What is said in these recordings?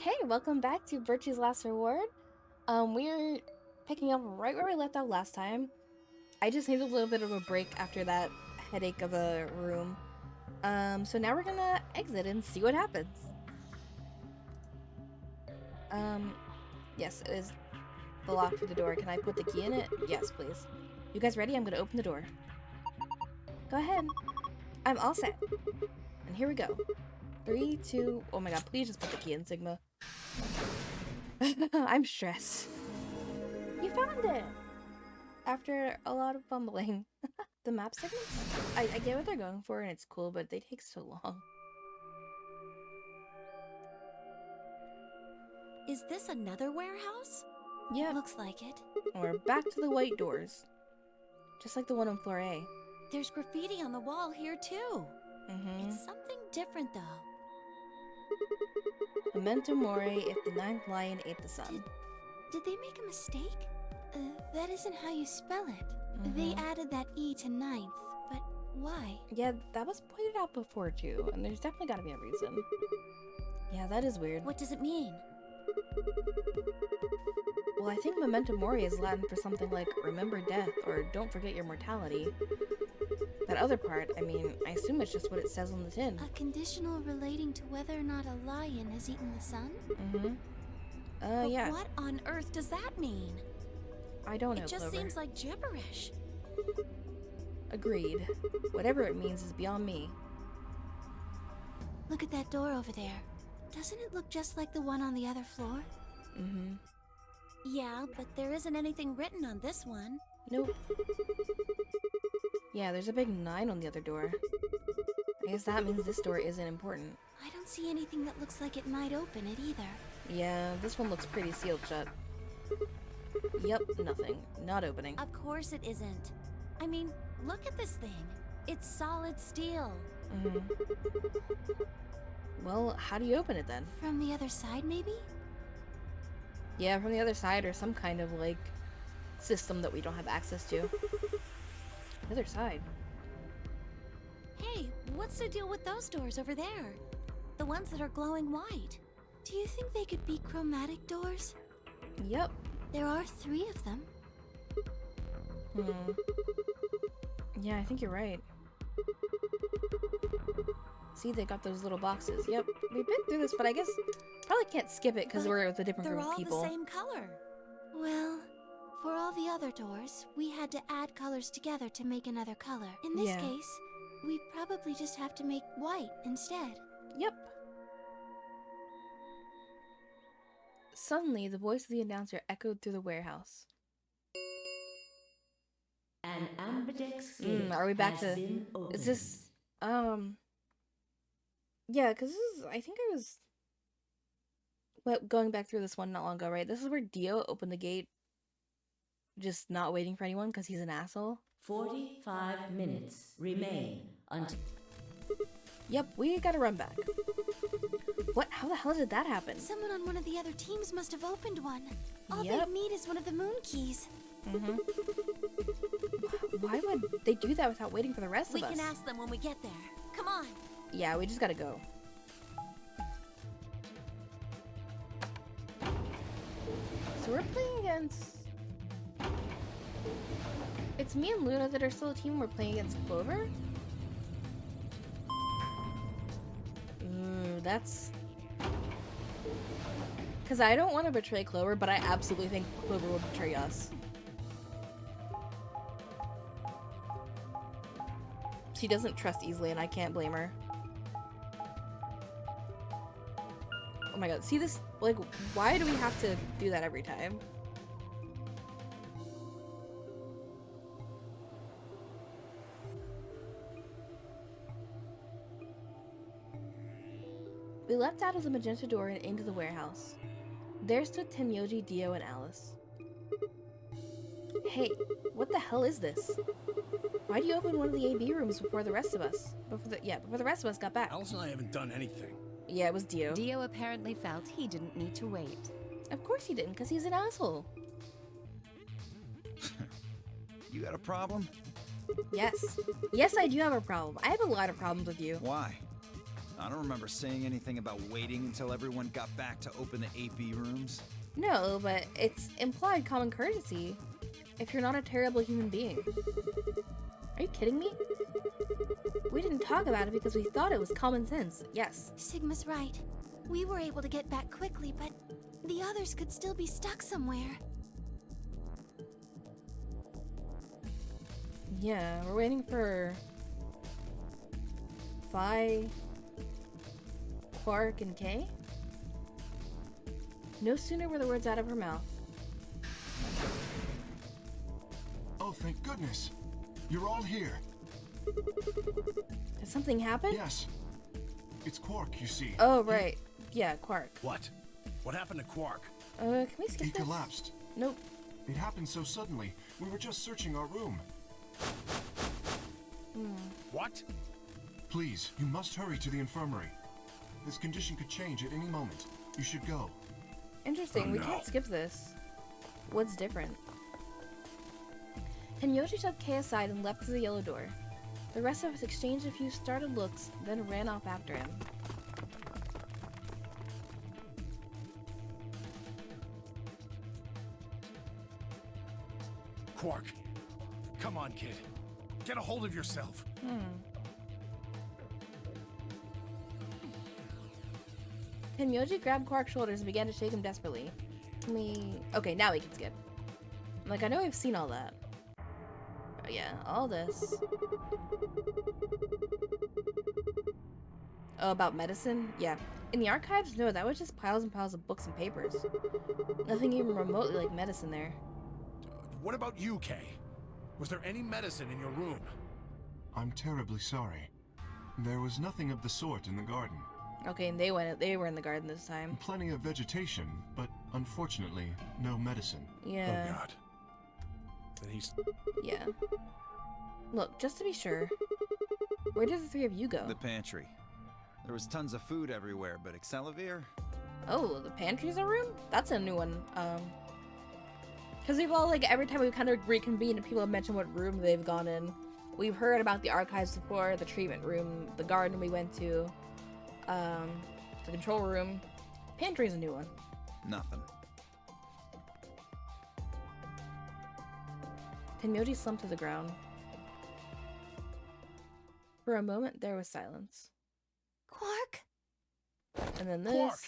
Hey, welcome back to Virtue's Last Reward. We're picking up right where we left off last time. I just needed a little bit of a break after that headache of a room. So now we're gonna exit and see what happens. Yes, it is the lock for the door. Can I put the key in it? Yes, please. You guys ready? I'm gonna open the door. Go ahead. I'm all set. And here we go. 3, 2, oh my god, please just put the key in, Sigma. I'm stressed. You found it! After a lot of fumbling. The map segments? I get what they're going for and it's cool, but they take so long. Is this another warehouse? Yep. Looks like it. And we're back to the white doors. Just like the one on floor A. There's graffiti on the wall here too. Mm-hmm. It's something different though. Memento mori if the ninth lion ate the sun. Did they make a mistake? That isn't how you spell it. They added that E to ninth, but why? Yeah, that was pointed out before too, and there's definitely gotta be a reason. Yeah, that is weird. What does it mean? Well, I think memento mori is Latin for something like remember death or don't forget your mortality. That other part, I mean, I assume it's just what it says on the tin. A conditional relating to whether or not a lion has eaten the sun? Mm-hmm. But yeah. what on earth does that mean? I don't know, It just Clover. seems like gibberish. Agreed. Whatever it means is beyond me. Look at that door over there. Doesn't it look just like the one on the other floor? Mm-hmm. Yeah, but there isn't anything written on this one. Nope. Yeah, there's a big 9 on the other door. I guess that means this door isn't important. I don't see anything that looks like it might open it either. Yeah, this one looks pretty sealed shut. Yep, nothing. Not opening. Of course it isn't. I mean, look at this thing. It's solid steel. Mm-hmm. Well, how do you open it then? From the other side, maybe? Yeah, from the other side or some kind of, like, system that we don't have access to. The other side. Hey, what's the deal with those doors over there? The ones that are glowing white. Do you think they could be chromatic doors? Yep. There are 3 of them. Yeah, I think you're right. See, they got those little boxes. Yep, we've been through this, but I guess probably can't skip it because we're with a different They're group of all people. the same color. Well, for all the other doors, we had to add colors together to make another color. In this Yeah. case, we probably just have to make white instead. Yep. Suddenly, the voice of the announcer echoed through the warehouse. An ambidex gate Are we back has to... been Is this... Yeah, because this is... I think I was... going back through this one not long ago, right? This is where Dio opened the gate, just not waiting for anyone because he's an asshole. 45 minutes remain until... Yep, we gotta run back. What? How the hell did that happen? Someone on one of the other teams must have opened one. All Yep. they need is one of the moon keys. Why would they do that without waiting for the rest We of us? can ask them when we get there. Come on. Yeah, we just gotta go. So we're playing against... It's me and Luna that are still a team. We're playing against Clover? That's... Because I don't want to betray Clover, but I absolutely think Clover will betray us. She doesn't trust easily, and I can't blame her. Oh my god, see this? Like, why do we have to do that every time? We left out of the magenta door and into the warehouse. There stood Tenyoji, Dio, and Alice. Hey, what the hell is this? Why do you open one of the AB rooms before the rest of us? Before the rest of us got back. Alice and I haven't done anything. Yeah, it was Dio. Dio apparently felt he didn't need to wait. Of course he didn't, because he's an asshole. You got a problem? Yes. Yes, I do have a problem. I have a lot of problems with you. Why? I don't remember saying anything about waiting until everyone got back to open the 8B rooms. No, but it's implied common courtesy if you're not a terrible human being. Are you kidding me? We didn't talk about it because we thought it was common sense, yes. Sigma's right. We were able to get back quickly, but the others could still be stuck somewhere. Yeah, we're waiting for Phi, Quark, and Kay. No sooner were the words out of her mouth. Oh, thank goodness. You're all here. Did something happen? Yes. It's Quark, you see. Oh, right. Yeah, Quark. What? What happened to Quark? Can we skip He this? collapsed. Nope. It happened so suddenly. We were just searching our room. What? Please, you must hurry to the infirmary. This condition could change at any moment. You should go. Interesting, Oh, we no. can't skip this. What's different? Tenyoji shoved Kay aside and left through the yellow door. The rest of us exchanged a few startled looks, then ran off after him. Quark. Come on, kid. Get a hold of yourself. Tenyoji grabbed Quark's shoulders and began to shake him desperately. Okay, now we can skip. Like, I know we've seen all that. But yeah, all this. Oh, about medicine? Yeah. In the archives? No, that was just piles and piles of books and papers. Nothing even remotely like medicine there. What about you, Kay? Was there any medicine in your room? I'm terribly sorry. There was nothing of the sort in the garden. Okay, and they were in the garden this time. Plenty of vegetation, but unfortunately, no medicine. Yeah. Oh, God. Then he's... Yeah. Look, just to be sure, where did the three of you go? The pantry. There was tons of food everywhere, but Excelavir? Oh, the pantry's a room? That's a new one. Because we've all, like, every time we kind of reconvene and people have mentioned what room they've gone in, we've heard about the archives before, the treatment room, the garden we went to, the control room. Pantry's a new one. Nothing. Tenyoji slumped to the ground. For a moment, there was silence. Quark? And then this. Quark!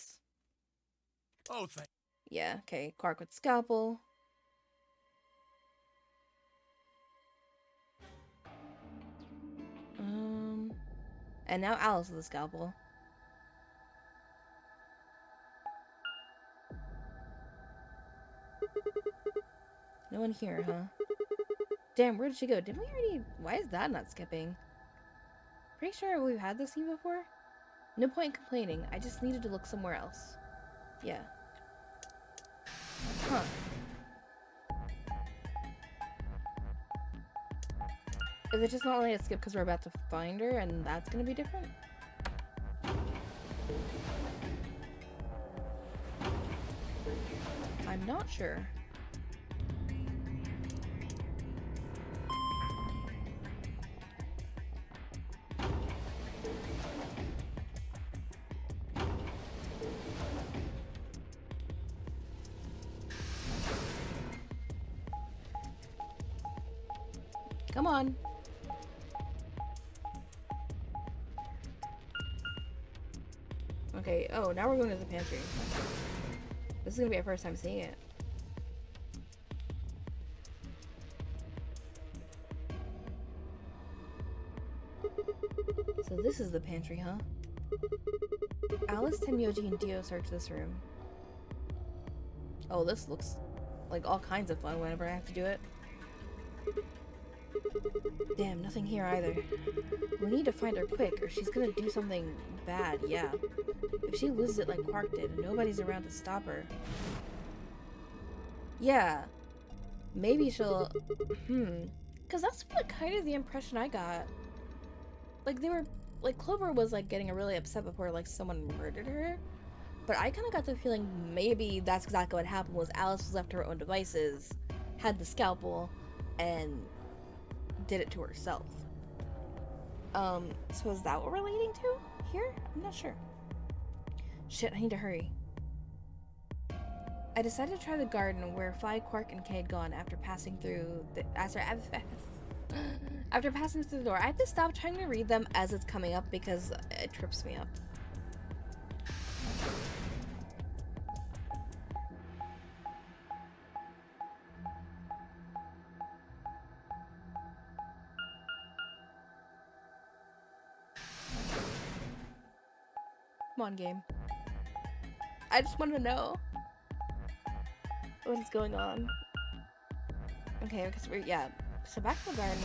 Oh, thank... Yeah, okay. Quark with scalpel. And now Alice with a scalpel. No one here, huh? Damn, where did she go? Didn't we already... Why is that not skipping? Pretty sure we've had this scene before. No point in complaining. I just needed to look somewhere else. Yeah. Huh. Is it just not letting it skip because we're about to find her and that's gonna be different? I'm not sure. Come on. Okay, oh, now we're going to the pantry. This is gonna be our first time seeing it. So this is the pantry, huh? Alice, Tenyoji, and Dio search this room. Oh, this looks like all kinds of fun whenever I have to do it. Damn, nothing here either. We need to find her quick, or she's gonna do something bad, yeah. If she loses it like Quark did, and nobody's around to stop her. Yeah. Maybe she'll... Because that's what kind of the impression I got. Like, they were... Like, Clover was, like, getting really upset before, like, someone murdered her. But I kind of got the feeling maybe that's exactly what happened, was Alice was left to her own devices, had the scalpel, and did it to herself. So is that what we're leading to here? I'm not sure. Shit, I need to hurry. I decided to try the garden where Fly, Quark, and Kay had gone after passing through the after passing through the door. I have to stop trying to read them as it's coming up because it trips me up. Come on, game. I just want to know what is going on. Okay, because so back to the garden.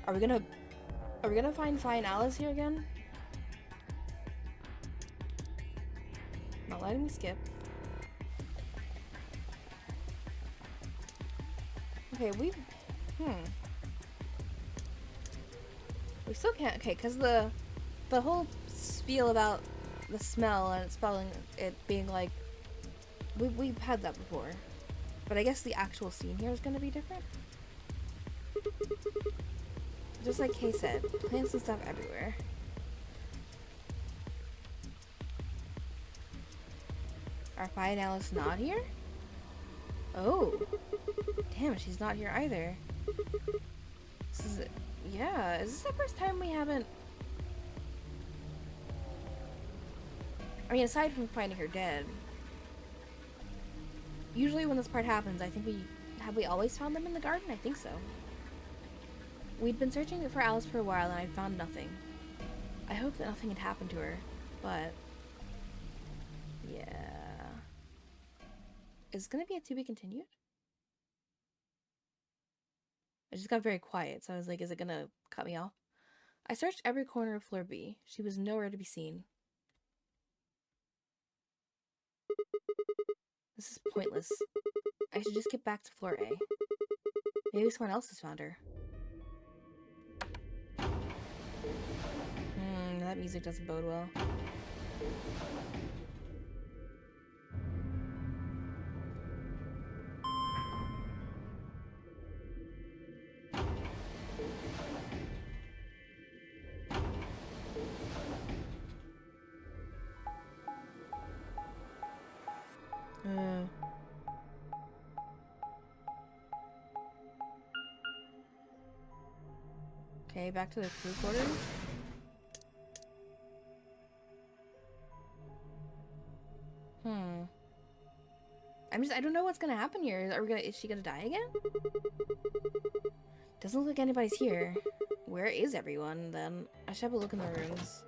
Are we gonna find Fly and Alice here again? Not letting me skip. Okay, we still can't. Okay, because the whole spiel about the smell and spelling it being like we've had that before, but I guess the actual scene here is going to be different. Just like Kay said, plants and stuff everywhere. Are Fly and Alice not here? Oh, damn, she's not here either. Is this the first time we haven't? I mean, aside from finding her dead, usually when this part happens, I think we always found them in the garden? I think so. We'd been searching for Alice for a while and I'd found nothing. I hope that nothing had happened to her, but yeah. Is it gonna be a to be continued? I just got very quiet, so I was like, is it gonna cut me off? I searched every corner of floor B. She was nowhere to be seen. This is pointless. I should just get back to floor A. Maybe someone else has found her. That music doesn't bode well. Okay, back to the crew quarters. I don't know what's gonna happen here. Is she gonna die again? Doesn't look like anybody's here. Where is everyone then? I should have a look in the rooms.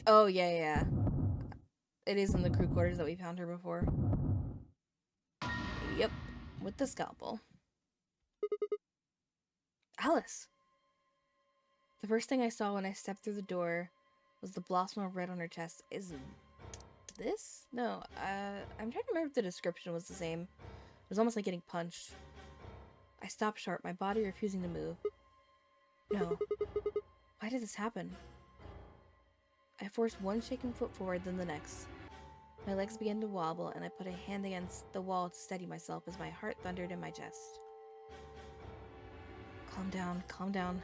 Oh, yeah. It is in the crew quarters that we found her before. Yep, with the scalpel. Alice! The first thing I saw when I stepped through the door was the blossom of red on her chest. Is this? No, I'm trying to remember if the description was the same. It was almost like getting punched. I stopped short, my body refusing to move. No. Why did this happen? I forced one shaking foot forward, then the next. My legs began to wobble, and I put a hand against the wall to steady myself as my heart thundered in my chest. Calm down, calm down.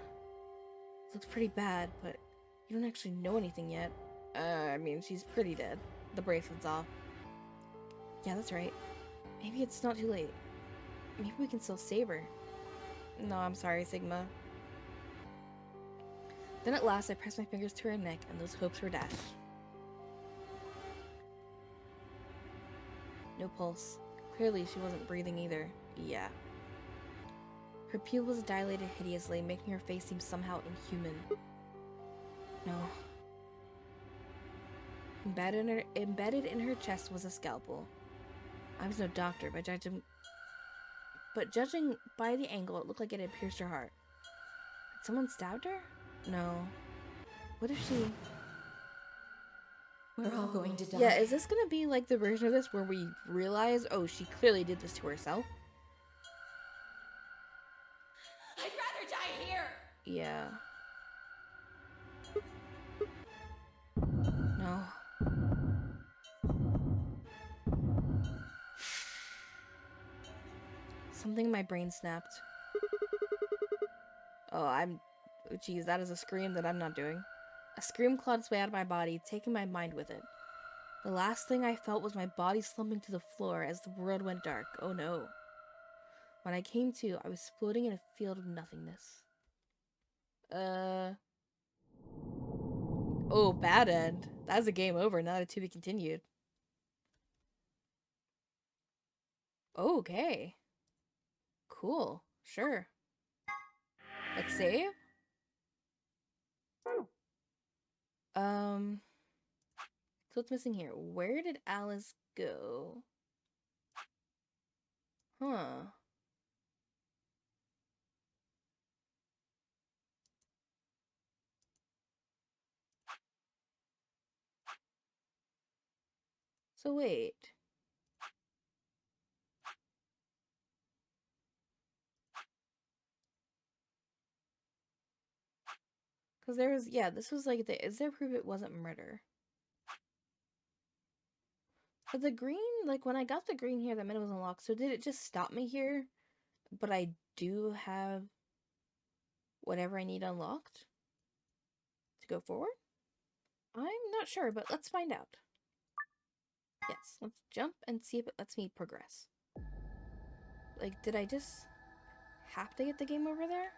It looks pretty bad, but you don't actually know anything yet. I mean, she's pretty dead. The bracelet's off. Yeah, that's right. Maybe it's not too late. Maybe we can still save her. No, I'm sorry, Sigma. Then at last, I pressed my fingers to her neck, and those hopes were dashed. No pulse. Clearly, she wasn't breathing either. Yeah. Her pupils dilated hideously, making her face seem somehow inhuman. No. Embedded in her chest was a scalpel. I was no doctor, but judging by the angle, it looked like it had pierced her heart. Had someone stabbed her? No. What if she... We're all going to die. Yeah, is this gonna be like the version of this where we realize, oh, she clearly did this to herself? I'd rather die here. Yeah. No. Something in my brain snapped. Oh, I'm Oh, geez, that is a scream that I'm not doing. A scream clawed its way out of my body, taking my mind with it. The last thing I felt was my body slumping to the floor as the world went dark. Oh no. When I came to, I was floating in a field of nothingness. Oh, bad end. That's a game over, not a to be continued. Okay. Cool. Sure. Let's save. So what's missing here? Where did Alice go? Huh. So wait. Because there was, yeah, this was like is there proof it wasn't murder? But the green, like when I got the green here, that meant it was unlocked. So did it just stop me here? But I do have whatever I need unlocked to go forward? I'm not sure, but let's find out. Yes, let's jump and see if it lets me progress. Like, did I just have to get the game over there?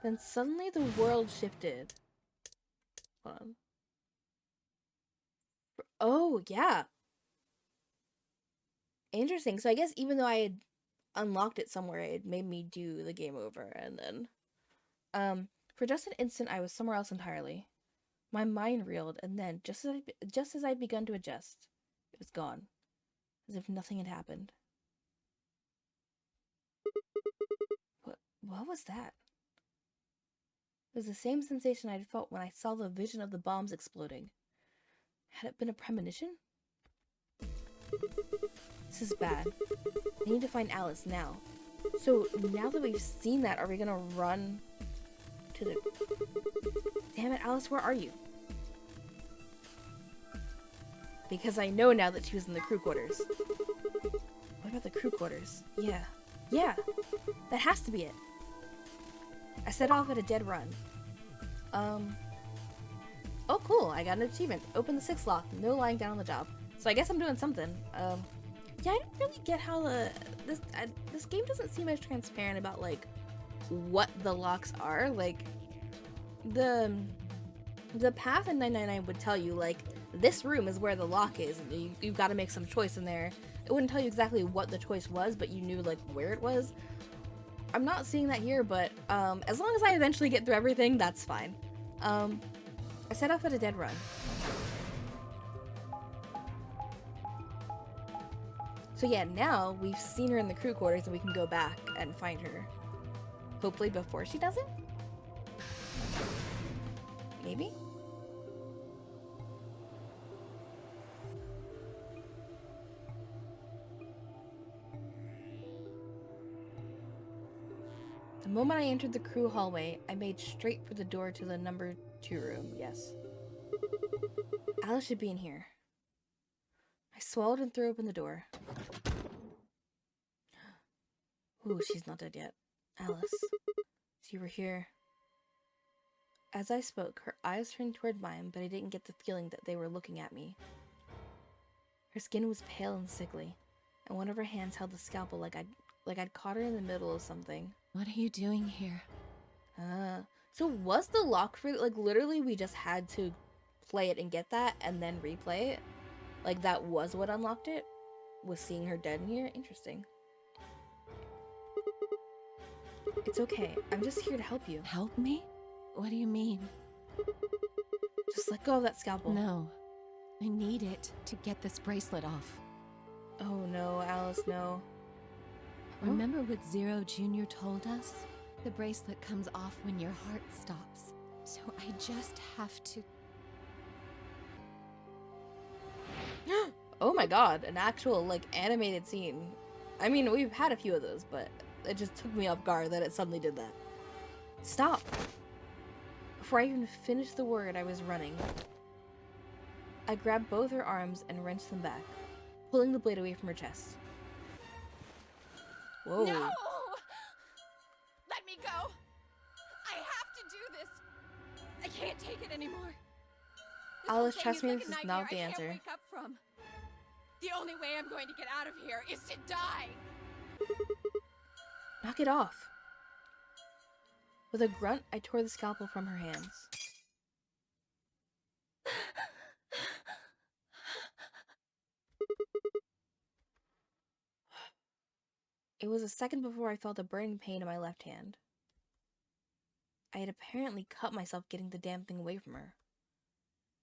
Then suddenly the world shifted. Hold on. Oh, yeah. Interesting. So I guess even though I had unlocked it somewhere, it made me do the game over, and then for just an instant I was somewhere else entirely. My mind reeled, and then just as I'd begun to adjust, it was gone, as if nothing had happened. What was that? It was the same sensation I'd felt when I saw the vision of the bombs exploding. Had it been a premonition? This is bad. I need to find Alice now. So now that we've seen that, are we gonna run to the... Damn it, Alice, where are you? Because I know now that she was in the crew quarters. What about the crew quarters? Yeah. Yeah! That has to be it! I set off at a dead run. Oh cool, I got an achievement. Open the 6th lock. No lying down on the job. So I guess I'm doing something. Yeah, I don't really get how this game doesn't seem as transparent about, like, what the locks are. Like, the path in 999 would tell you, like, this room is where the lock is, and you've got to make some choice in there. It wouldn't tell you exactly what the choice was, but you knew, like, where it was. I'm not seeing that here, but as long as I eventually get through everything, that's fine. I set off at a dead run. So yeah, now we've seen her in the crew quarters and we can go back and find her. Hopefully before she does it? Maybe? The moment I entered the crew hallway, I made straight for the door to the number 2 room, yes. Alice should be in here. I swallowed and threw open the door. Ooh, she's not dead yet. Alice, so you were here. As I spoke, her eyes turned toward mine, but I didn't get the feeling that they were looking at me. Her skin was pale and sickly, and one of her hands held the scalpel like I'd caught her in the middle of something. What are you doing here? So was the lock for, like, literally we just had to play it and get that and then replay it? Like, that was what unlocked it? Was seeing her dead in here? Interesting. It's okay. I'm just here to help you. Help me? What do you mean? Just let go of that scalpel. No. I need it to get this bracelet off. Oh no, Alice, no. Remember what Zero Jr. told us? The bracelet comes off when your heart stops. So I just have to... Oh my god, an actual, like, animated scene. I mean, we've had a few of those, but it just took me off guard that it suddenly did that. Stop! Before I even finished the word, I was running. I grabbed both her arms and wrenched them back, pulling the blade away from her chest. Whoa. No! I can't take it anymore. This Alice, whole thing trust is me, like this a is nightmare not the I answer. can't wake up from. The only way I'm going to get out of here is to die. Knock it off. With a grunt, I tore the scalpel from her hands. It was a second before I felt a burning pain in my left hand. I had apparently cut myself getting the damn thing away from her.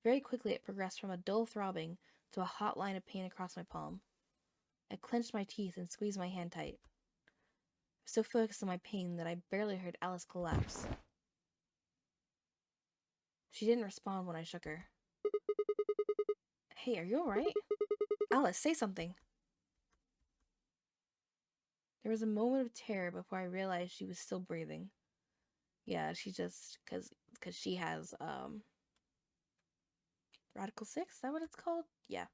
Very quickly, it progressed from a dull throbbing to a hot line of pain across my palm. I clenched my teeth and squeezed my hand tight. I was so focused on my pain that I barely heard Alice collapse. She didn't respond when I shook her. Hey, are you alright? Alice, say something. There was a moment of terror before I realized she was still breathing. Yeah, she just, cause she has, Radical 6? Is that what it's called? Yeah.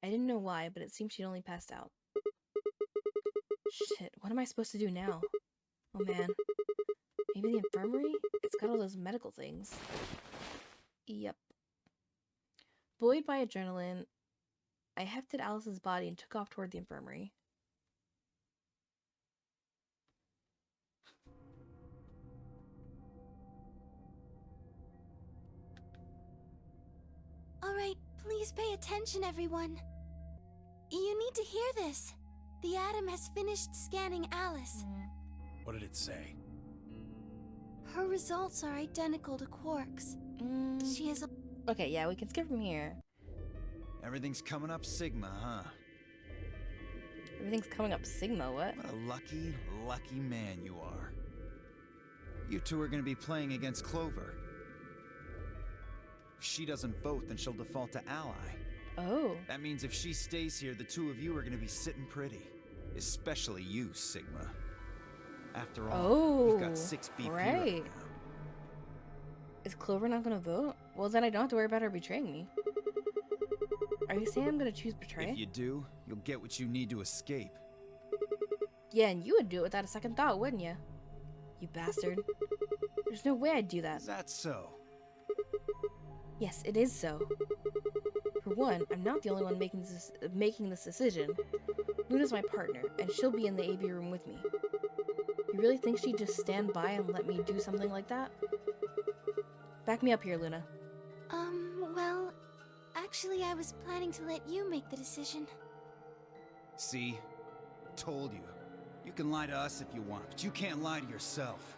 I didn't know why, but it seemed she'd only passed out. Shit, what am I supposed to do now? Oh man. Maybe the infirmary? It's got all those medical things. Yep. Buoyed by adrenaline, I hefted Alice's body and took off toward the infirmary. Alright, please pay attention, everyone. You need to hear this. The Atom has finished scanning Alice. What did it say? Her results are identical to Quark's. She has a... Okay, yeah, we can skip from here. Everything's coming up Sigma, huh? Everything's coming up Sigma, what? What a lucky, lucky man you are. You two are gonna be playing against Clover. If she doesn't vote, then she'll default to Ally. Oh. That means if she stays here, the two of you are gonna be sitting pretty. Especially you, Sigma. After all, you've got 6 BP right now. Is Clover not gonna vote? Well, then I don't have to worry about her betraying me. Are you saying I'm gonna choose betray? If you do, you'll get what you need to escape. Yeah, and you would do it without a second thought, wouldn't you? You bastard. There's no way I'd do that. Is that so? Yes, it is so. For one, I'm not the only one making this decision. Luna's my partner, and she'll be in the AB room with me. You really think she'd just stand by and let me do something like that? Back me up here, Luna. Well, actually I was planning to let you make the decision. See? Told you. You can lie to us if you want, but you can't lie to yourself.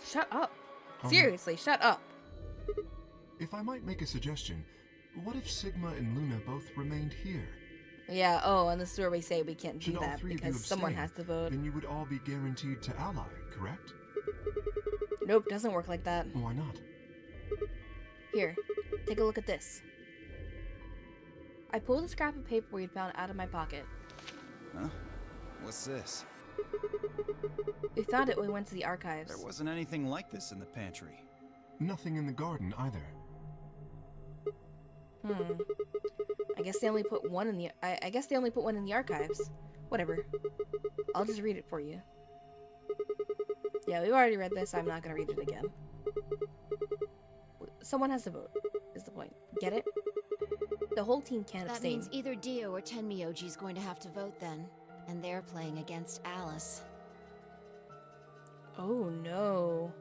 Shut up. Seriously, shut up. If I might make a suggestion, what if Sigma and Luna both remained here? Yeah, oh, and this is where we say we can't do Should all that three of you because someone abstain, has to vote. then you would all be guaranteed to ally, correct? Nope, doesn't work like that. Why not? Here, take a look at this. I pulled a scrap of paper we'd found out of my pocket. Huh? What's this? We found it when we went to the archives. There wasn't anything like this in the pantry. Nothing in the garden either. I guess they only put one in the I guess they only put one in the archives. Whatever. I'll just read it for you. Yeah, we've already read this. I'm not gonna read it again. Someone has to vote, is the point. Get it? The whole team can't That abstain. means either Dio or Tenmyoji's going to have to vote then. And they're playing against Alice. Oh no.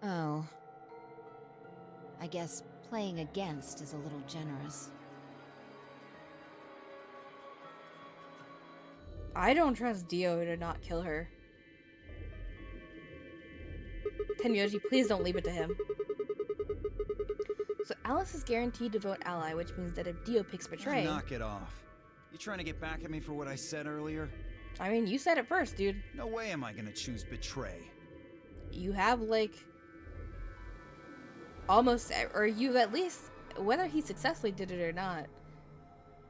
Oh. I guess playing against is a little generous. I don't trust Dio to not kill her. Tenmyoji, please don't leave it to him. So Alice is guaranteed to vote ally, which means that if Dio picks betray... Knock it off. You trying to get back at me for what I said earlier? I mean, you said it first, dude. No way am I gonna choose betray. You have, like... almost... or you've at least... whether he successfully did it or not...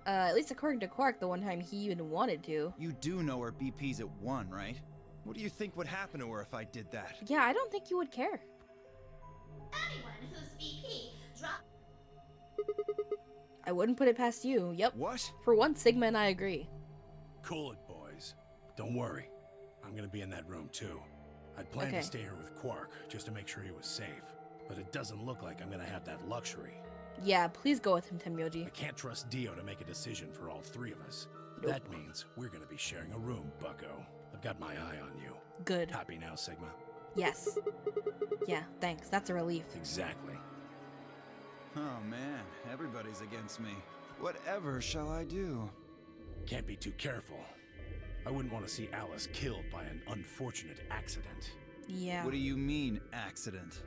at least according to Quark, the one time he even wanted to. You do know her BP's at 1, right? What do you think would happen to her if I did that? Yeah, I don't think you would care. Anyone whose BP drop. I wouldn't put it past you. Yep. What? For one, Sigma and I agree. Cool it, boys. Don't worry. I'm gonna be in that room too. I'd planned to stay here with Quark, just to make sure he was safe. But it doesn't look like I'm gonna have that luxury. Yeah, please go with him, Tenmyoji. I can't trust Dio to make a decision for all three of us. Nope. That means we're gonna be sharing a room, bucko. I've got my eye on you. Good. Happy now, Sigma? Yes. Yeah, thanks. That's a relief. Exactly. Oh man, everybody's against me. Whatever shall I do? Can't be too careful. I wouldn't want to see Alice killed by an unfortunate accident. Yeah. What do you mean, accident?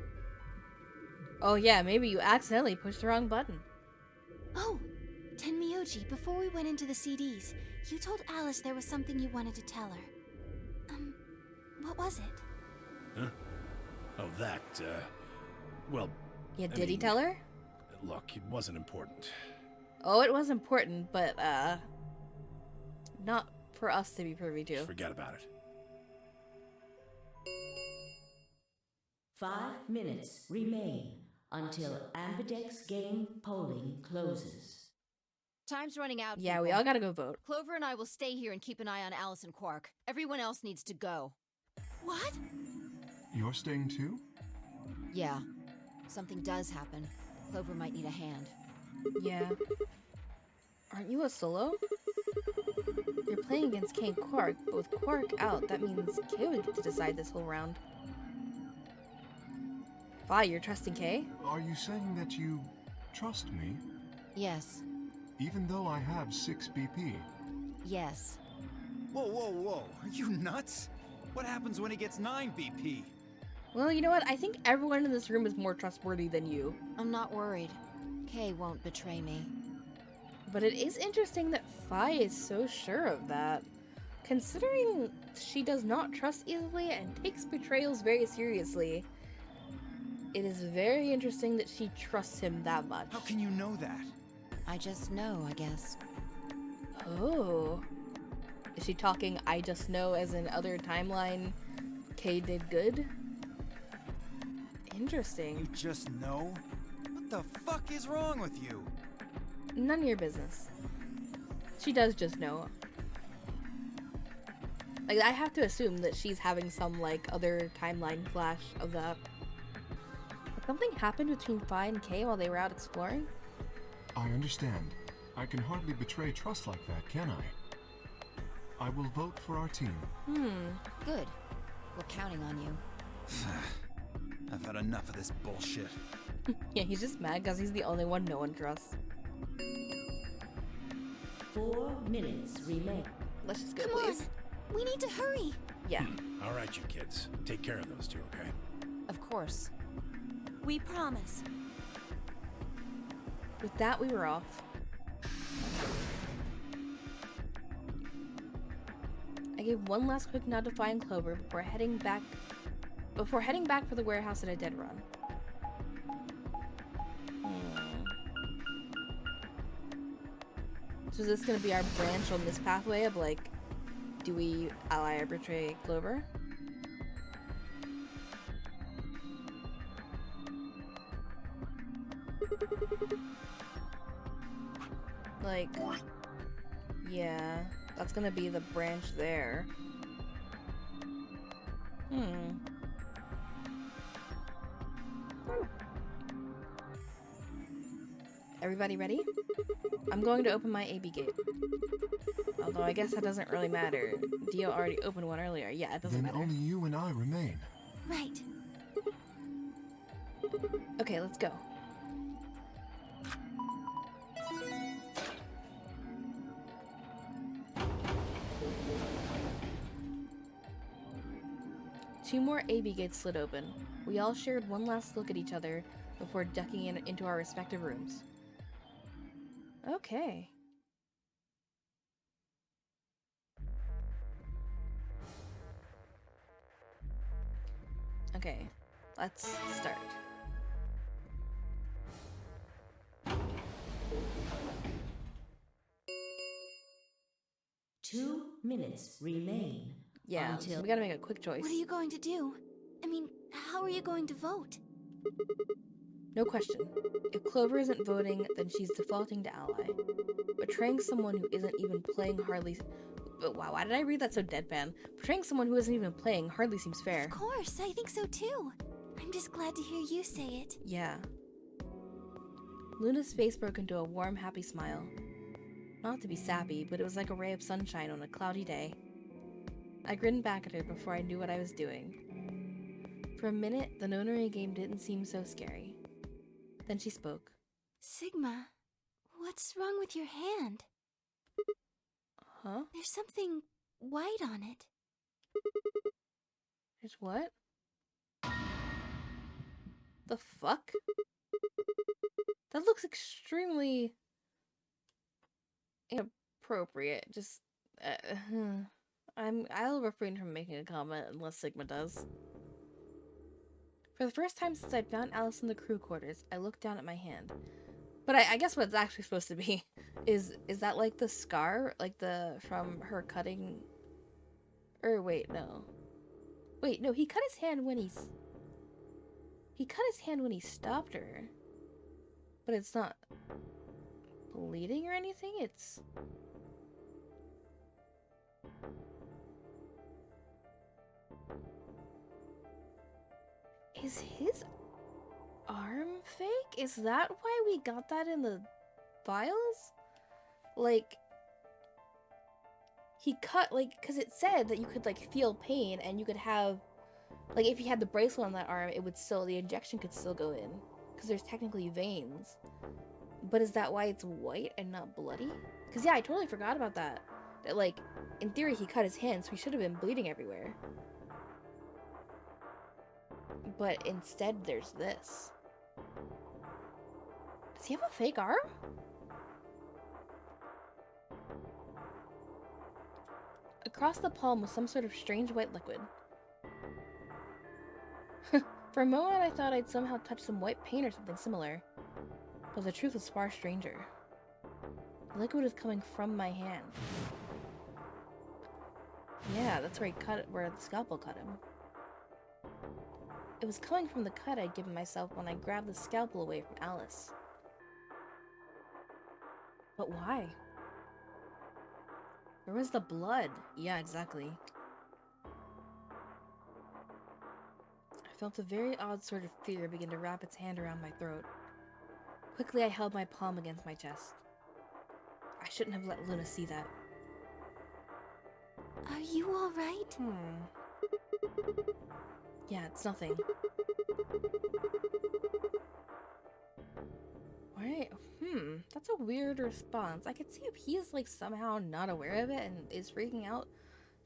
Oh yeah, maybe you accidentally pushed the wrong button. Oh, Tenmyoji, before we went into the CDs, you told Alice there was something you wanted to tell her. What was it? Huh? Oh, that, well... Yeah, did he tell her? Look, it wasn't important. Oh, it was important, but, not for us to be privy to. Just forget about it. 5 minutes remain until Ambidex game polling closes. Time's running out. Yeah, people. we all gotta go vote. Clover and I will stay here and keep an eye on Alice and Quark. Everyone else needs to go. What? You're staying too? Yeah. Something does happen. Clover might need a hand. Yeah. Aren't you a solo? You're playing against Kay and Quark, but with Quark out, that means Kay would get to decide this whole round. Vi, you're trusting Kay? Are you saying that you trust me? Yes. Even though I have 6 BP? Yes. Whoa, whoa, whoa. Are you nuts? What happens when he gets 9 BP? Well, you know what? I think everyone in this room is more trustworthy than you. I'm not worried. Kay won't betray me. But it is interesting that Fi is so sure of that. Considering she does not trust easily and takes betrayals very seriously, it is very interesting that she trusts him that much. How can you know that? I just know, I guess. Oh. Is she talking I just know as in other timeline Kay did good? Interesting. You just know? What the fuck is wrong with you? None of your business. She does just know. Like, I have to assume that she's having some, like, other timeline flash of that. Did something happen between Fi and Kay while they were out exploring? I understand. I can hardly betray trust like that, can I? I will vote for our team. Good. We're counting on you. I've had enough of this bullshit. Yeah, he's just mad because he's the only one no one trusts. 4 minutes remain. Let's just go, Come please. on. We need to hurry. Yeah. All right, you kids. Take care of those two, okay? Of course. We promise. With that, we were off. I gave one last quick nod to Fi and Clover before heading back for the warehouse at a dead run. So is this gonna be our branch on this pathway of like, do we ally or betray Clover? Like, yeah, that's gonna be the branch there. Everybody ready? I'm going to open my AB gate. Although I guess that doesn't really matter. Dio already opened one earlier. Yeah, it doesn't Then matter. only you and I remain. Right. Okay, let's go. Two more AB gates slid open. We all shared one last look at each other before ducking into our respective rooms. Okay. Okay, let's start. Two minutes remain. Yeah, Until we gotta make a quick choice. What are you going to do? I mean, how are you going to vote? No question. If Clover isn't voting, then she's defaulting to ally. Betraying someone who isn't even playing But wow, why did I read that so deadpan? Portraying someone who isn't even playing hardly seems fair. Of course, I think so too. I'm just glad to hear you say it. Yeah. Luna's face broke into a warm, happy smile. Not to be sappy, but it was like a ray of sunshine on a cloudy day. I grinned back at her before I knew what I was doing. For a minute, the nonary game didn't seem so scary. Then she spoke. Sigma, what's wrong with your hand? Huh? There's something white on it. There's what? The fuck? That looks extremely inappropriate. Just, I'll refrain from making a comment unless Sigma does. For the first time since I found Alice in the crew quarters, I looked down at my hand. But I guess what it's actually supposed to be is that like the scar, like from her cutting, or wait, no, he cut his hand when he cut his hand when he stopped her, but it's not bleeding or anything. Is his arm fake? Is that why we got that in the files? Like, he cut, like, because it said that you could, like, feel pain and you could have, like, if you had the bracelet on that arm, it would still, the injection could still go in. Because there's technically veins. But is that why it's white and not bloody? Because, yeah, I totally forgot about that. That, like, in theory, he cut his hand, so he should have been bleeding everywhere. But instead, there's this. Does he have a fake arm? Across the palm was some sort of strange white liquid. For a moment, I thought I'd somehow touched some white paint or something similar. But the truth was far stranger. The liquid was coming from my hand. Yeah, that's where where the scalpel cut him. It was coming from the cut I'd given myself when I grabbed the scalpel away from Alice. But why? Where was the blood? Yeah, exactly. I felt a very odd sort of fear begin to wrap its hand around my throat. Quickly, I held my palm against my chest. I shouldn't have let Luna see that. Are you all right? Yeah, it's nothing. Alright, that's a weird response. I could see if he's like somehow not aware of it and is freaking out,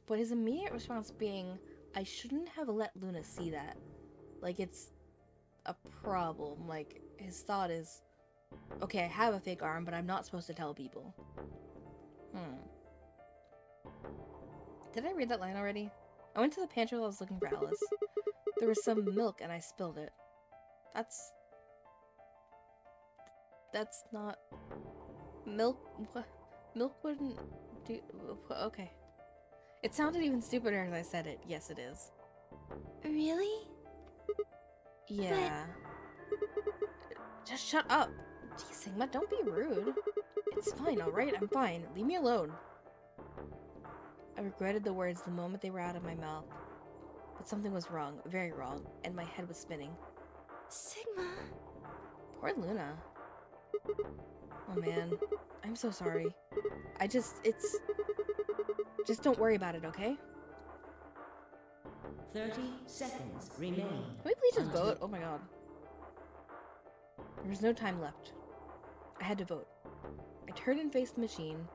but his immediate response being, I shouldn't have let Luna see that. Like, it's a problem. Like, his thought is, okay, I have a fake arm, but I'm not supposed to tell people. Did I read that line already? I went to the pantry while I was looking for Alice. There was some milk and I spilled it. That's not... Milk? What? Milk wouldn't do... Okay. It sounded even stupider as I said it. Yes, it is. Really? Yeah. Just shut up. Geez, Sigma, don't be rude. It's fine, alright? I'm fine. Leave me alone. I regretted the words the moment they were out of my mouth. But something was wrong, very wrong, and my head was spinning. Sigma. Poor Luna. Oh man, I'm so sorry. Just don't worry about it, okay? 30 seconds remain. Can we please just vote? Oh my god. There was no time left. I had to vote. I turned and faced the machine.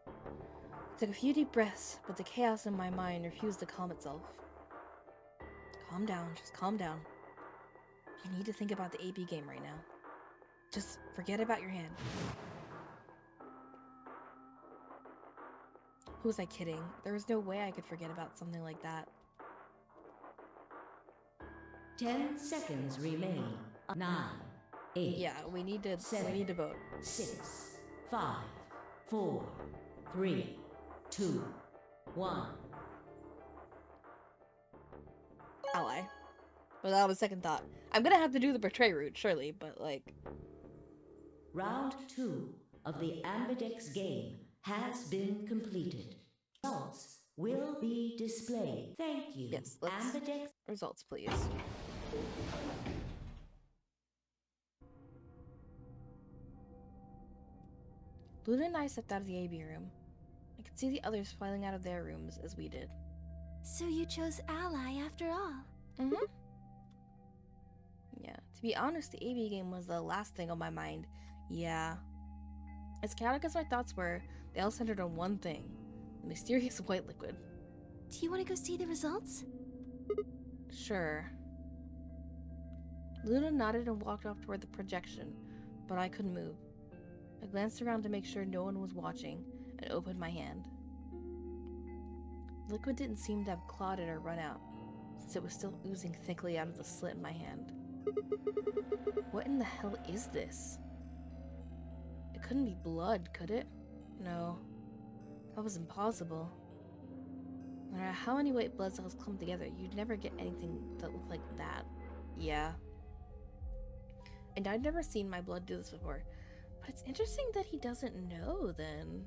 I took a few deep breaths, but the chaos in my mind refused to calm itself. Calm down, just calm down. You need to think about the AB game right now. Just forget about your hand. Who was I kidding? There was no way I could forget about something like that. 10 seconds remain. 9, 8. Yeah, we need to vote. 6, 5, 4, 3, 2, 1. Ally. Without a second thought. I'm gonna have to do the portray route, surely, but like... Round 2 of the Ambidex game has been completed. results will be displayed. Thank you. Yes, let's Ambidex. results, please. Luna and I stepped out of the AB room. I could see the others filing out of their rooms as we did. So you chose Ally after all? Mm-hmm. Yeah, to be honest, the AB game was the last thing on my mind. Yeah. As chaotic as my thoughts were, they all centered on one thing. The mysterious white liquid. Do you want to go see the results? Sure. Luna nodded and walked off toward the projection, but I couldn't move. I glanced around to make sure no one was watching and opened my hand. The liquid didn't seem to have clotted or run out, since it was still oozing thickly out of the slit in my hand. What in the hell is this? It couldn't be blood, could it? No. That was impossible. No matter how many white blood cells clumped together, you'd never get anything that looked like that. Yeah. And I'd never seen my blood do this before. But it's interesting that he doesn't know, then.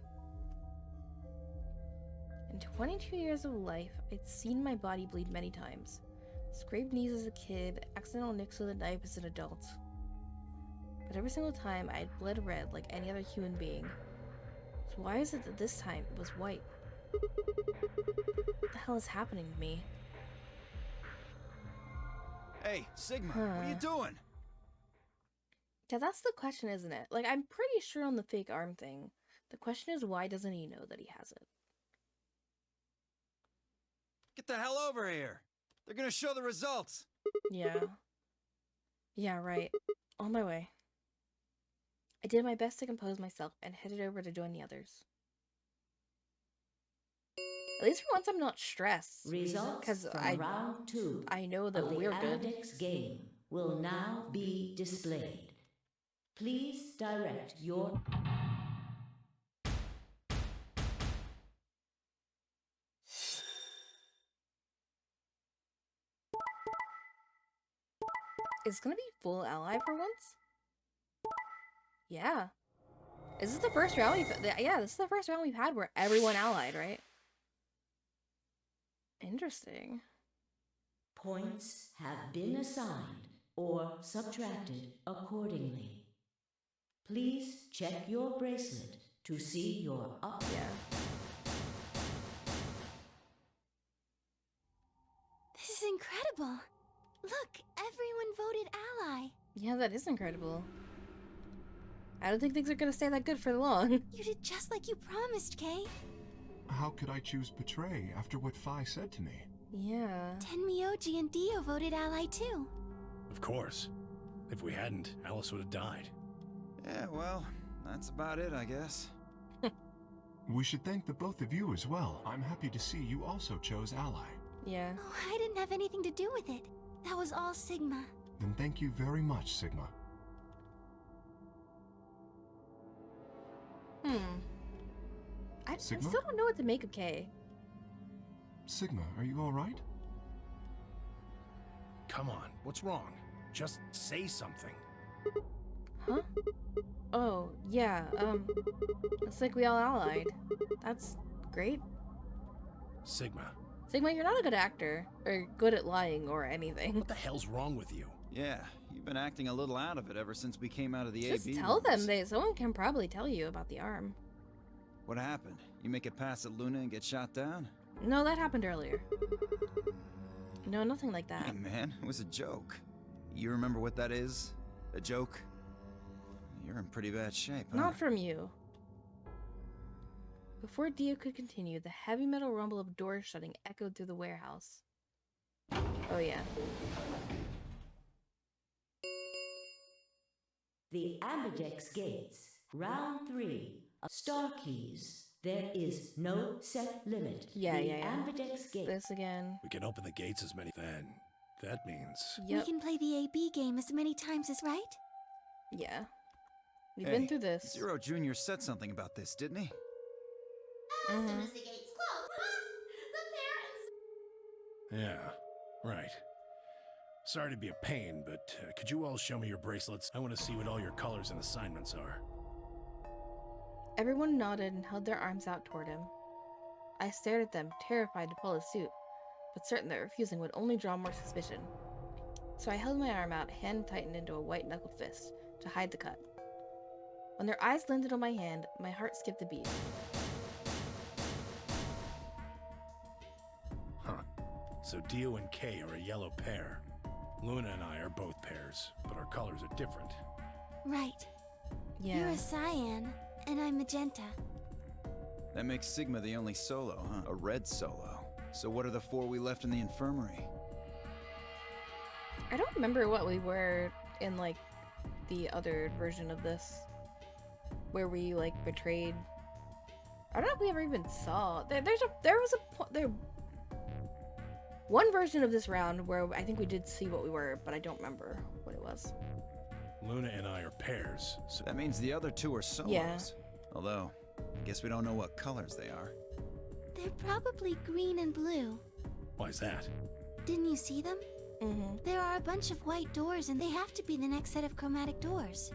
In 22 years of life, I'd seen my body bleed many times. Scraped knees as a kid, accidental nicks with a knife as an adult. But every single time, I'd bled red like any other human being. So why is it that this time it was white? What the hell is happening to me? Hey, Sigma, what are you doing? Yeah, that's the question, isn't it? Like, I'm pretty sure on the fake arm thing. The question is, why doesn't he know that he has it? Get the hell over here. They're gonna show the results. Yeah. Yeah, right. On my way. I did my best to compose myself and headed over to join the others. At least for once I'm not stressed. Results Because from round 2 I know that of the we're good. Ambidex game will now be displayed. Please direct your... It's gonna be full ally for once? Yeah. Is this the first round yeah, this is the first round we've had where everyone allied, right? Interesting. Points have been assigned or subtracted accordingly. Please check your bracelet to see your up. Yeah. This is incredible. Look, everyone voted Ally. Yeah, that is incredible. I don't think things are gonna stay that good for long. You did just like you promised, Kay. How could I choose Betray after what Phi said to me? Yeah. Tenmyoji and Dio voted Ally too. Of course. If we hadn't, Alice would have died. Yeah, well, that's about it, I guess. We should thank the both of you as well. I'm happy to see you also chose Ally. Yeah. Oh, I didn't have anything to do with it. That was all Sigma. Then thank you very much, Sigma. I Sigma? still don't know what to make of Kay. Sigma, are you alright? Come on, what's wrong? Just say something. Huh? Oh, yeah, looks like we all allied. That's great. Sigma, Sigma, you're not a good actor, or good at lying, or anything. what the hell's wrong with you? Yeah, you've been acting a little out of it ever since we came out of the Just AB tell them, rooms. someone can probably tell you about the arm. What happened? You make it past at Luna and get shot down? No, that happened earlier. No, nothing like that. Hey man, it was a joke. You remember what that is? A joke? You're in pretty bad shape, huh? Not from you. Before Dio could continue, the heavy metal rumble of doors shutting echoed through the warehouse. Oh yeah. The Ambidex gates, round 3, Star Keys. There is no set limit. Yeah, the yeah. Ambidex gates. This again. We can open the gates as many then. That means... Yep. We can play the AB game as many times as right? Yeah. We've Hey, been through this. Zero Jr. said something about this, didn't he? As Mhm. soon as the gates close, the parents... Yeah, right. Sorry to be a pain, but could you all show me your bracelets? I want to see what all your colors and assignments are. Everyone nodded and held their arms out toward him. I stared at them, terrified to pull a suit, but certain that refusing would only draw more suspicion. So I held my arm out, hand tightened into a white-knuckled fist, to hide the cut. When their eyes landed on my hand, my heart skipped a beat. Huh. So Dio and Kay are a yellow pair. Luna and I are both pairs, but our colors are different. Right. Yeah. You're a cyan, and I'm magenta. That makes Sigma the only solo, huh? A red solo. So what are the 4 we left in the infirmary? I don't remember what we were in, like, the other version of this. Where we, like, betrayed... I don't know if we ever even saw... There was one version of this round where I think we did see what we were, but I don't remember what it was. Luna and I are pairs, so That means the other 2 are solos. Yeah. Although, I guess we don't know what colors they are. They're probably green and blue. why's that? Didn't you see them? Mm-hmm. There are a bunch of white doors, and they have to be the next set of chromatic doors.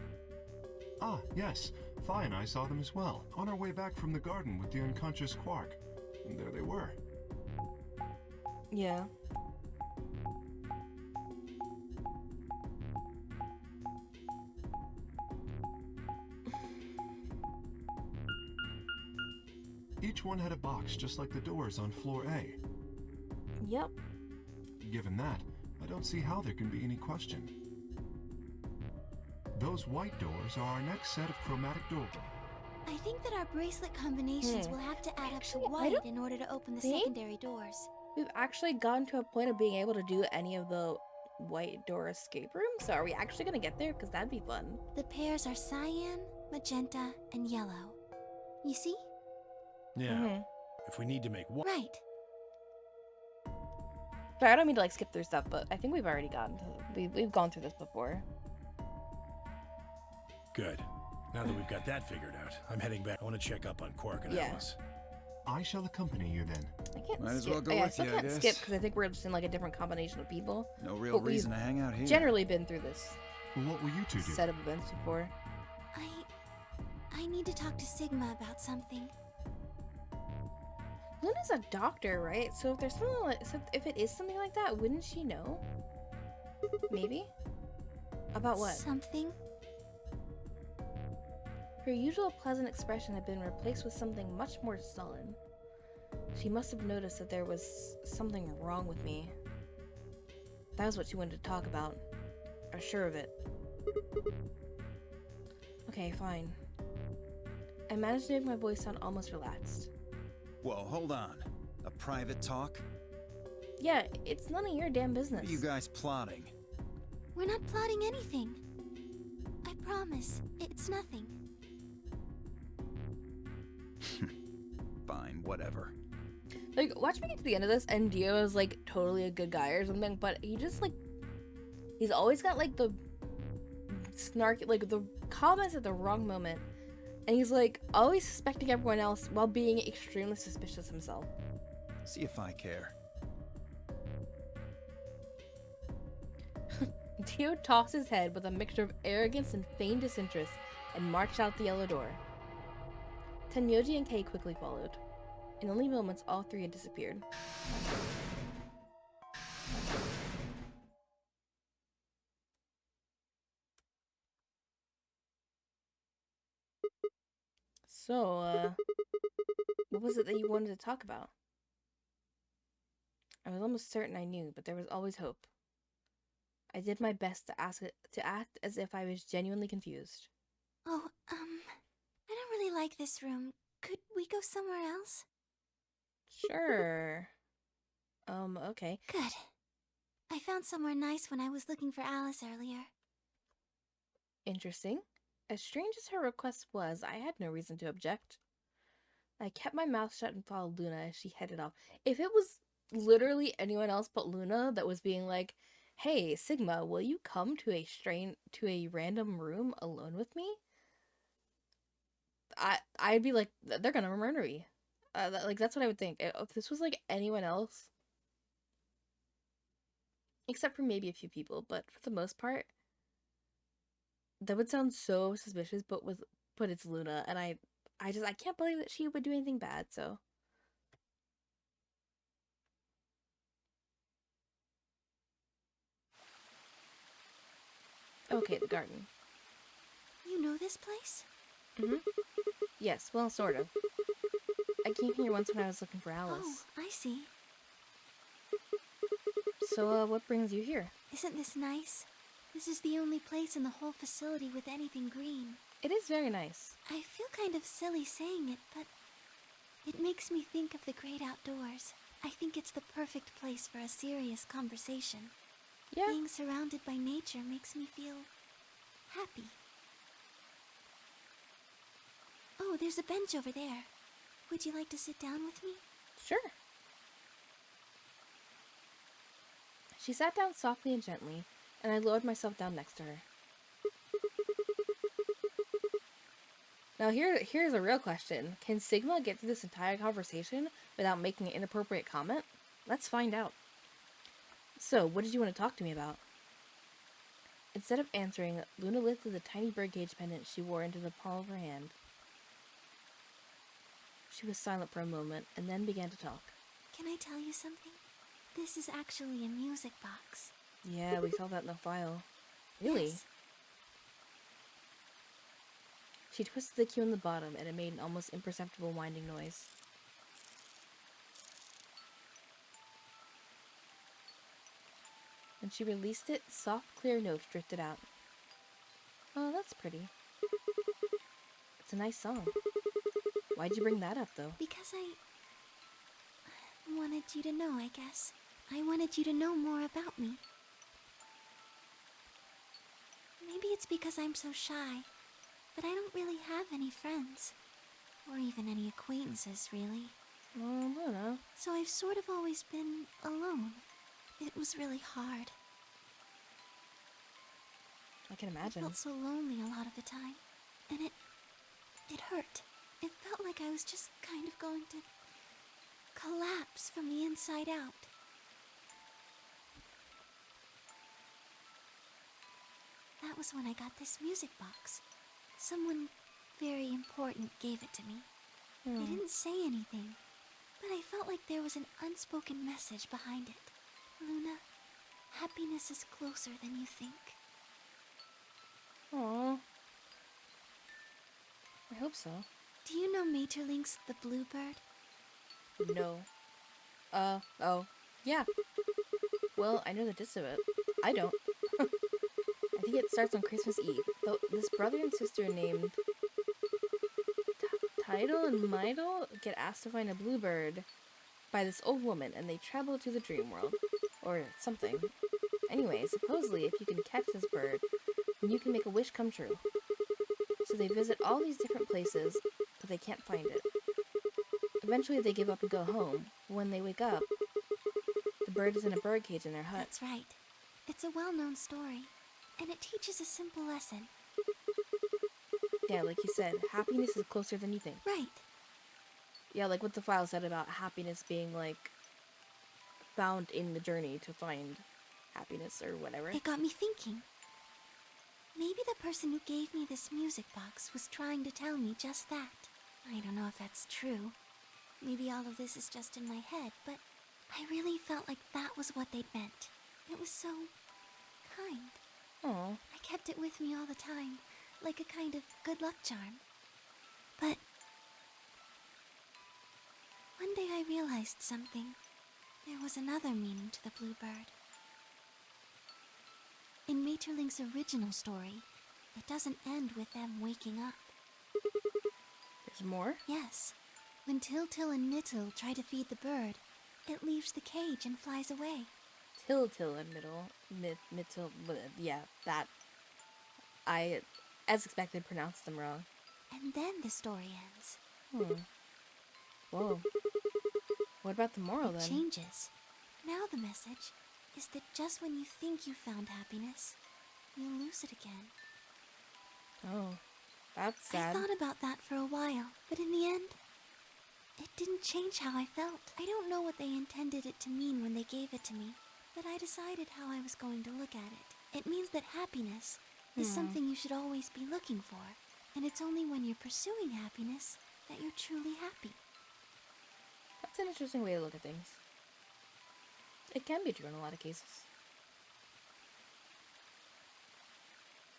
Ah, yes. Phi and I saw them as well, on our way back from the garden with the unconscious Quark. And there they were. Yeah. Each one had a box just like the doors on floor A. Yep. Given that, I don't see how there can be any question. Those white doors are our next set of chromatic doors. I think that our bracelet combinations will have to add up to Actually, I white don't in order to open the think- secondary doors. We've actually gotten to a point of being able to do any of the white door escape rooms, so are we actually gonna get there? Because that'd be fun. The pairs are cyan, magenta, and yellow. You see? Yeah. Mhm. If we need to make one. Right. But I don't mean to like skip through stuff, but I think we've already gotten to we've gone through this before. Good. Now that we've got that figured out, I'm heading back. I want to check up on Quark and Yeah. Alice. I shall accompany you then. I can't Might as skip. well go yeah, I with still you, I can't skip guess. because I think we're just in like a different combination of people. No real But we've reason to hang out here. Generally been through this What will you two do? set of events before. I need to talk to Sigma about something. Luna's a doctor, right? So if there's something like, so if it is something like that, wouldn't she know? Maybe? About what? Something? Her usual pleasant expression had been replaced with something much more sullen. She must have noticed that there was something wrong with me. That was what she wanted to talk about. I was sure of it. Okay, fine. I managed to make my voice sound almost relaxed. Whoa, hold on. A private talk? Yeah, it's none of your damn business. What are you guys plotting? We're not plotting anything. I promise, it's nothing. Fine, whatever. Like, watch me get to the end of this, and Dio is, like, totally a good guy or something, but he just, like, he's always got, like, the snarky, like, the comments at the wrong moment, and he's, like, always suspecting everyone else while being extremely suspicious himself. See if I care. Dio tossed his head with a mixture of arrogance and feigned disinterest and marched out the yellow door. Tenyoji and Kei quickly followed. In only moments, all three had disappeared. So, what was it that you wanted to talk about? I was almost certain I knew, but there was always hope. I did my best to act as if I was genuinely confused. Oh, I don't really like this room. Could we go somewhere else? Sure. Okay. Good. I found somewhere nice when I was looking for Alice earlier. Interesting. As strange as her request was, I had no reason to object. I kept my mouth shut and followed Luna as she headed off. If it was literally anyone else but Luna that was being like, "Hey, Sigma, will you come to a random room alone with me?" I'd be like, they're gonna murder me. Like, that's what I would think. If this was like anyone else, except for maybe a few people, but for the most part, that would sound so suspicious. But it's Luna, and I can't believe that she would do anything bad. So Okay, the garden. You know this place? Yes, well, sort of. I came here once when I was looking for Alice. Oh, I see. So, what brings you here? Isn't this nice? This is the only place in the whole facility with anything green. It is very nice. I feel kind of silly saying it, but it makes me think of the great outdoors. I think it's the perfect place for a serious conversation. Yeah. Being surrounded by nature makes me feel happy. Oh, there's a bench over there. Would you like to sit down with me? Sure. She sat down softly and gently, and I lowered myself down next to her. Now here's a real question. Can Sigma get through this entire conversation without making an inappropriate comment? Let's find out. So, what did you want to talk to me about? Instead of answering, Luna lifted the tiny birdcage pendant she wore into the palm of her hand. She was silent for a moment, and then began to talk. Can I tell you something? This is actually a music box. Yeah, we saw that in the file. Really? Yes. She twisted the key on the bottom, and it made an almost imperceptible winding noise. When she released it, soft, clear notes drifted out. Oh, that's pretty. It's a nice song. Why'd you bring that up, though? Because I wanted you to know, I guess. I wanted you to know more about me. Maybe it's because I'm so shy, but I don't really have any friends. Or even any acquaintances, really. Oh, I don't know. So I've sort of always been alone. It was really hard. I can I imagine. felt so lonely a lot of the time. And it hurt. It felt like I was just kind of going to collapse from the inside out. That was when I got this music box. Someone very important gave it to me. They didn't say anything, but I felt like there was an unspoken message behind it. Luna, happiness is closer than you think. Aww. I hope so. Do you know Maeterlinck's The Bluebird? No. Oh. Yeah. Well, I know the gist of it. I don't. I think it starts on Christmas Eve. Though this brother and sister named Tidal and Midal get asked to find a bluebird by this old woman, and they travel to the dream world. Or something. Anyway, supposedly, if you can catch this bird, then you can make a wish come true. So they visit all these different places, but they can't find it. Eventually, they give up and go home. When they wake up, the bird is in a birdcage in their hut. That's right. It's a well-known story, and it teaches a simple lesson. Yeah, like you said, happiness is closer than you think. Right. Yeah, like what the file said about happiness being, like, found in the journey to find happiness or whatever. It got me thinking. Maybe the person who gave me this music box was trying to tell me just that. I don't know if that's true. Maybe all of this is just in my head, but I really felt like that was what they'd meant. It was so kind. Aw. I kept it with me all the time, like a kind of good luck charm. But one day I realized something. There was another meaning to the bluebird. In Maeterlinck's original story, it doesn't end with them waking up. There's more? Yes. When Til and Nittil try to feed the bird, it leaves the cage and flies away. Till and Mittil, yeah, that. I, as expected, pronounced them wrong. And then the story ends. Whoa. What about the moral, It then? changes. Now the message is that just when you think you found happiness, you'll lose it again. Oh, that's sad. I thought about that for a while, but in the end, it didn't change how I felt. I don't know what they intended it to mean when they gave it to me, but I decided how I was going to look at it. It means that happiness is something you should always be looking for, and it's only when you're pursuing happiness that you're truly happy. That's an interesting way to look at things. It can be true in a lot of cases.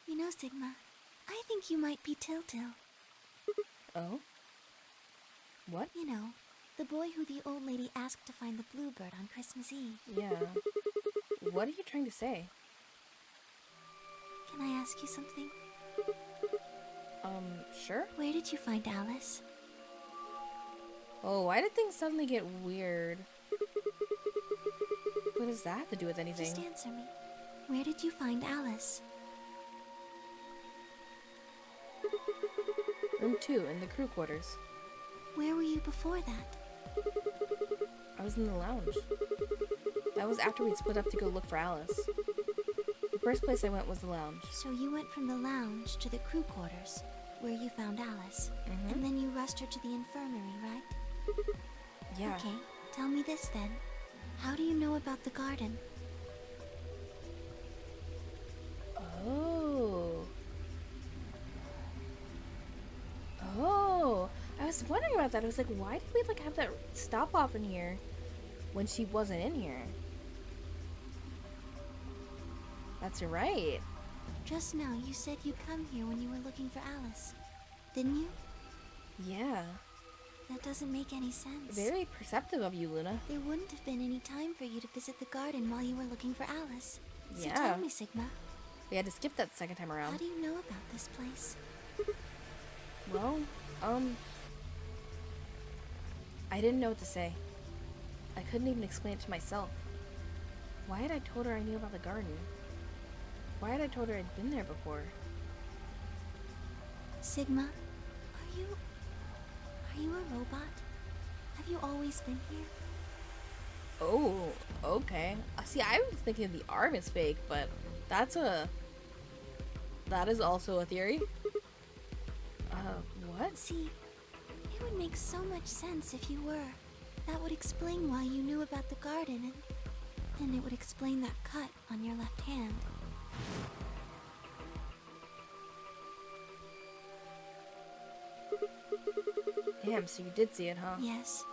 You know, Sigma, I think you might be Tiltil. Oh? What? You know, the boy who the old lady asked to find the bluebird on Christmas Eve. Yeah. What are you trying to say? Can I ask you something? Sure? Where did you find Alice? Oh, why did things suddenly get weird? What does that have to do with anything? Just answer me. Where did you find Alice? Room 2, in the crew quarters. Where were you before that? I was in the lounge. That was after we'd split up to go look for Alice. The first place I went was the lounge. So you went from the lounge to the crew quarters, where you found Alice. Mm-hmm. And then you rushed her to the infirmary, right? Yeah. Okay, tell me this then. How do you know about the garden? Oh. Oh. I was wondering about that. I was like, why did we have that stop off in here when she wasn't in here? That's right. Just now you said you'd come here when you were looking for Alice. Didn't you? Yeah. That doesn't make any sense. Very perceptive of you, Luna. There wouldn't have been any time for you to visit the garden while you were looking for Alice. So Yeah. tell me, Sigma, We had to skip that second time how around. do you know about this place? Well, I didn't know what to say. I couldn't even explain it to myself. Why had I told her I knew about the garden? Why had I told her I'd been there before? Sigma, are you a robot? Have you always been here? Oh, okay. See, I was thinking the arm is fake, but that is also a theory. What? See, it would make so much sense if you were. That would explain why you knew about the garden, and it would explain that cut on your left hand. Damn, so you did see it, huh? Yes.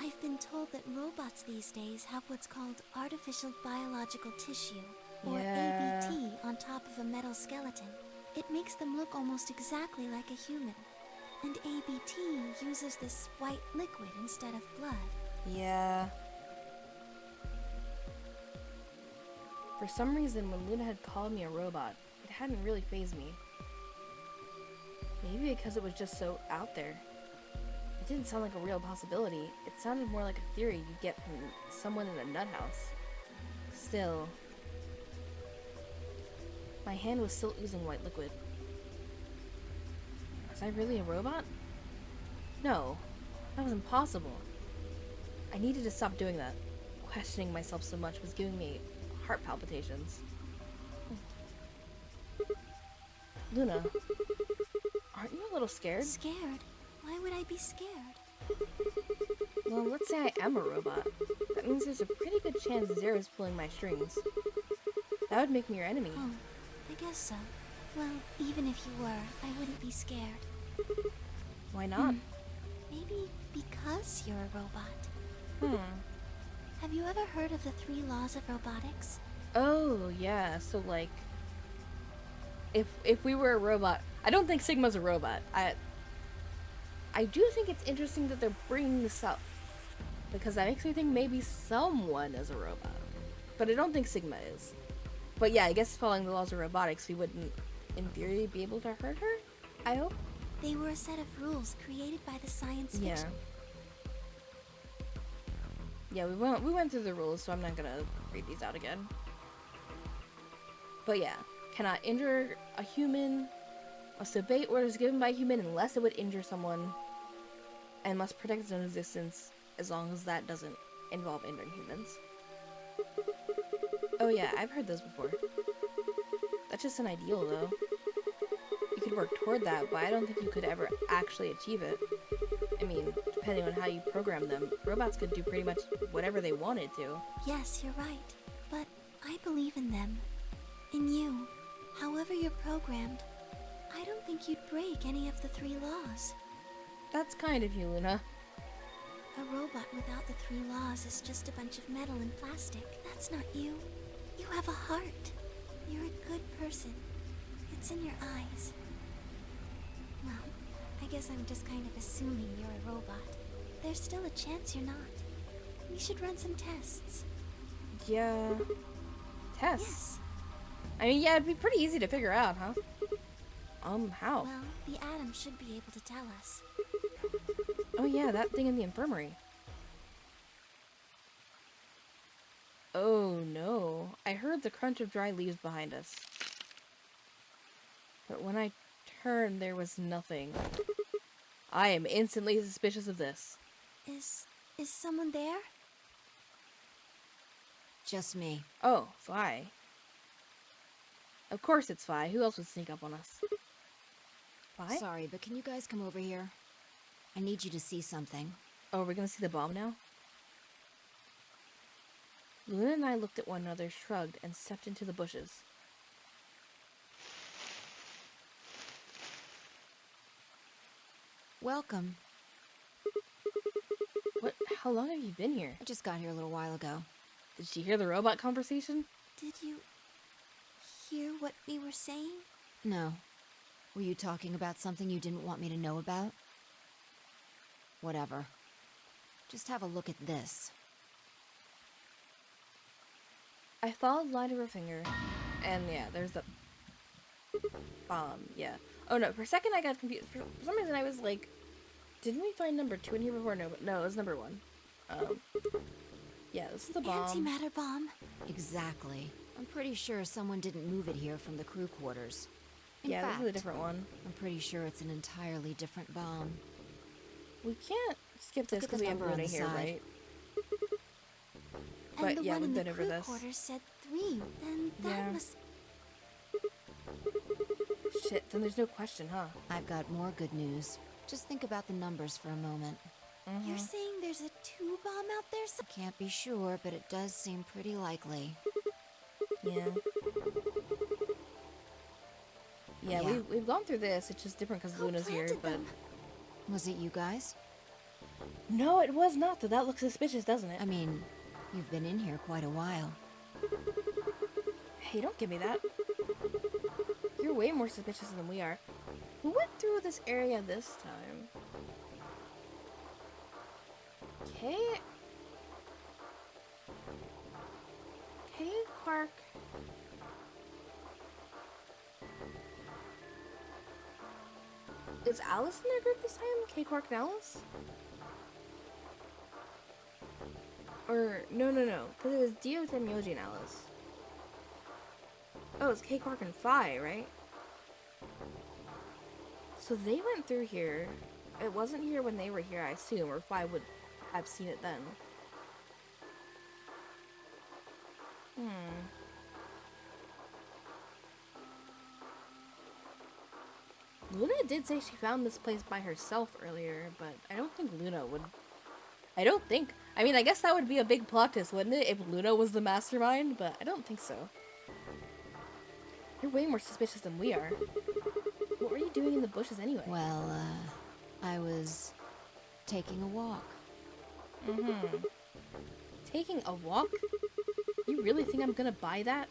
I've been told that robots these days have what's called artificial biological tissue, or Yeah. ABT, on top of a metal skeleton. It makes them look almost exactly like a human. And ABT uses this white liquid instead of blood. Yeah. For some reason, when Luna had called me a robot, it hadn't really fazed me. Maybe because it was just so out there. It didn't sound like a real possibility. It sounded more like a theory you get from someone in a nut house. Still, my hand was still oozing white liquid. Was I really a robot? No, that was impossible. I needed to stop doing that. Questioning myself so much was giving me heart palpitations. Luna, aren't you a little scared? Scared? Why would I be scared? Well, let's say I am a robot. That means there's a pretty good chance Zero's pulling my strings. That would make me your enemy. Oh, I guess so. Well, even if you were, I wouldn't be scared. Why not? Maybe because you're a robot. Have you ever heard of the 3 laws of robotics? Oh, yeah. So, like, if we were a robot, I don't think Sigma's a robot. I do think it's interesting that they're bringing this up, because that makes me think maybe someone is a robot. But I don't think Sigma is. But yeah, I guess following the laws of robotics, we wouldn't, in theory, be able to hurt her? I hope? They were a set of rules created by the science fiction. Yeah. Yeah, we went through the rules, so I'm not gonna read these out again. But yeah, cannot injure a human, must obey orders given by a human unless it would injure someone, and must protect its own existence as long as that doesn't involve injuring humans. Oh yeah, I've heard those before. That's just an ideal, though. You could work toward that, but I don't think you could ever actually achieve it. I mean, depending on how you program them, robots could do pretty much whatever they wanted to. Yes, you're right. But I believe in them. In you. However you're programmed. I don't think you'd break any of the 3 laws. That's kind of you, Luna. A robot without the 3 laws is just a bunch of metal and plastic. That's not you. You have a heart. You're a good person. It's in your eyes. Well, I guess I'm just kind of assuming you're a robot. There's still a chance you're not. We should run some tests. Yeah. Tests? Yes. I mean, yeah, it'd be pretty easy to figure out, huh? How? Well, the Atom should be able to tell us. Oh yeah, that thing in the infirmary. Oh no. I heard the crunch of dry leaves behind us. But when I turned, there was nothing. I am instantly suspicious of this. Is someone there? Just me. Oh, Vi. Of course it's Vi. Who else would sneak up on us? Vi? Sorry, but can you guys come over here? I need you to see something. Oh, we're gonna see the bomb now? Luna and I looked at one another, shrugged, and stepped into the bushes. Welcome. What? How long have you been here? I just got here a little while ago. Did she hear the robot conversation? Did you hear what we were saying? No. Were you talking about something you didn't want me to know about? Whatever. Just have a look at this. I followed the line of her finger, and yeah, there's the bomb, yeah. Oh no, for a second I got confused. For some reason I was like, didn't we find number 2 in here before? No, it was number 1. Yeah, this is the bomb. Antimatter bomb. Exactly. I'm pretty sure someone didn't move it here from the crew quarters. In Yeah, fact, this is a different one. I'm pretty sure it's an entirely different bomb. We can't skip this Look at because the we have number on Luna the here, side. right? And But the yeah, one we've in been the over crew this. quarters said 3. Then that Yeah. must... Shit, then there's no question, huh? I've got more good news. Just think about the numbers for a moment. You're saying there's a 2 bomb out there? Can't be sure, but it does seem pretty likely. Yeah. Yeah, Yeah. we've gone through this. It's just different because Who Luna's here, planted but... them? Was it you guys? No, it was not, though. That looks suspicious, doesn't it? I mean, you've been in here quite a while. Hey, don't give me that. You're way more suspicious than we are. Who went through this area this time? Okay. Okay, Quark. Is Alice in their group this time? K, Quark, and Alice? Or, no. Because it was Dio, Tenmyoji, and Alice. Oh, it's K, Quark, and Phi, right? So they went through here. It wasn't here when they were here, I assume, or Phi would have seen it then. Luna did say she found this place by herself earlier, but I don't think Luna would... I don't think... I mean, I guess that would be a big plot twist, wouldn't it, if Luna was the mastermind, but I don't think so. You're way more suspicious than we are. What were you doing in the bushes anyway? Well, I was taking a walk. Taking a walk? You really think I'm gonna buy that?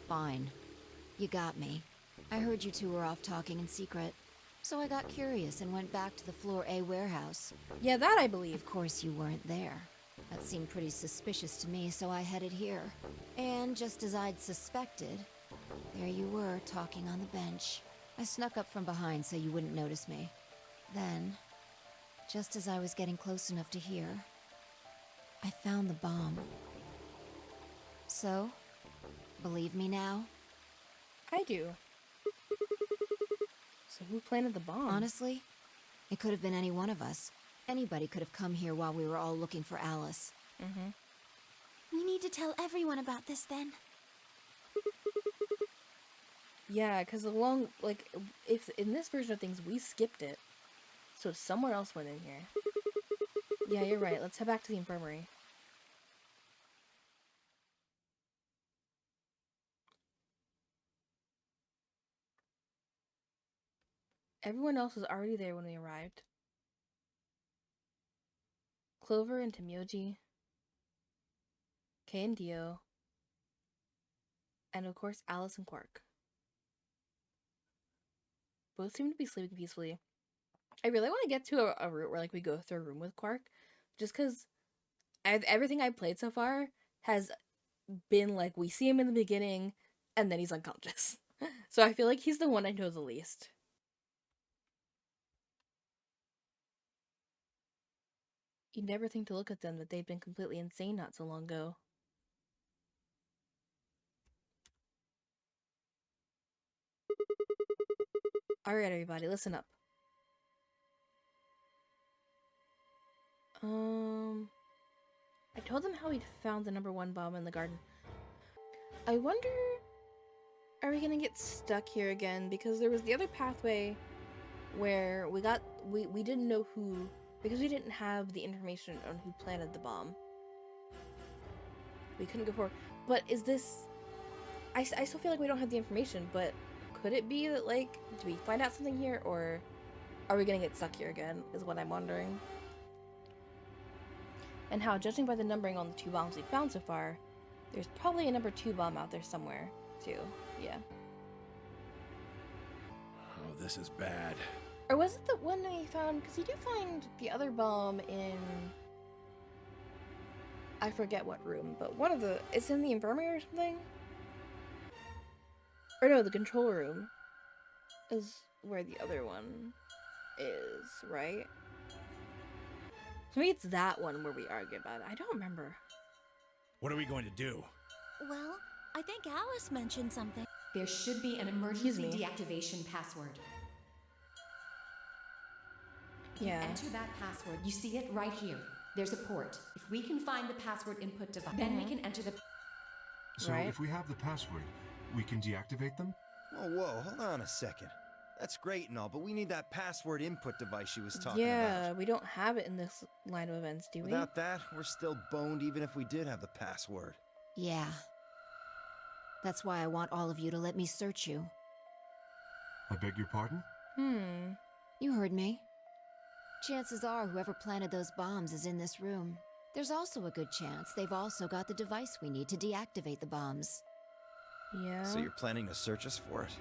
Fine. You got me. I heard you two were off talking in secret. So I got curious and went back to the Floor A warehouse. Yeah, that I believe. Of course you weren't there. That seemed pretty suspicious to me, so I headed here. And just as I'd suspected, there you were, talking on the bench. I snuck up from behind so you wouldn't notice me. Then, just as I was getting close enough to hear, I found the bomb. So, believe me now? I do. So who planted the bomb? Honestly, it could have been any one of us. Anybody could have come here while we were all looking for Alice. We need to tell everyone about this then. Yeah, because if in this version of things, we skipped it. So someone else went in here. Yeah, you're right. Let's head back to the infirmary. Everyone else was already there when we arrived. Clover and Tenmyoji, Kay and Dio, and of course Alice and Quark. both seem to be sleeping peacefully. I really want to get to a route where like we go through a room with Quark, just because everything I've played so far has been like we see him in the beginning and then he's unconscious. So I feel like he's the one I know the least. You'd never think to look at them that they'd been completely insane not so long ago. Alright, everybody, listen up. I told them how we'd found the #1 bomb in the garden. I wonder, are we gonna get stuck here again? Because there was the other pathway where we didn't know who, because we didn't have the information on who planted the bomb. We couldn't go forward. But is this, I still feel like we don't have the information, but could it be that, like, do we find out something here, or are we gonna get stuck here again, is what I'm wondering. And how, judging by the numbering on the 2 bombs we found so far, there's probably a #2 bomb out there somewhere, too. Yeah. Oh, this is bad. Or was it the one we found, because you do find the other bomb in, I forget what room, but one of the, it's in the infirmary or something? Or no, the control room is where the other one is, right? To me, it's that one where we argue about it. I don't remember. What are we going to do? Well, I think Alice mentioned something. There should be an emergency deactivation password. Yeah. Enter that password. You see it right here. There's a port. If we can find the password input device, then we can enter the... So if we have the password, we can deactivate them? Oh, whoa, hold on a second. That's great and all, but we need that password input device she was talking about. Yeah, we don't have it in this line of events, do we? Without that, we're still boned even if we did have the password. Yeah. That's why I want all of you to let me search you. I beg your pardon? You heard me. Chances are whoever planted those bombs is in this room. There's also a good chance they've also got the device we need to deactivate the bombs. Yeah. So you're planning to search us for it?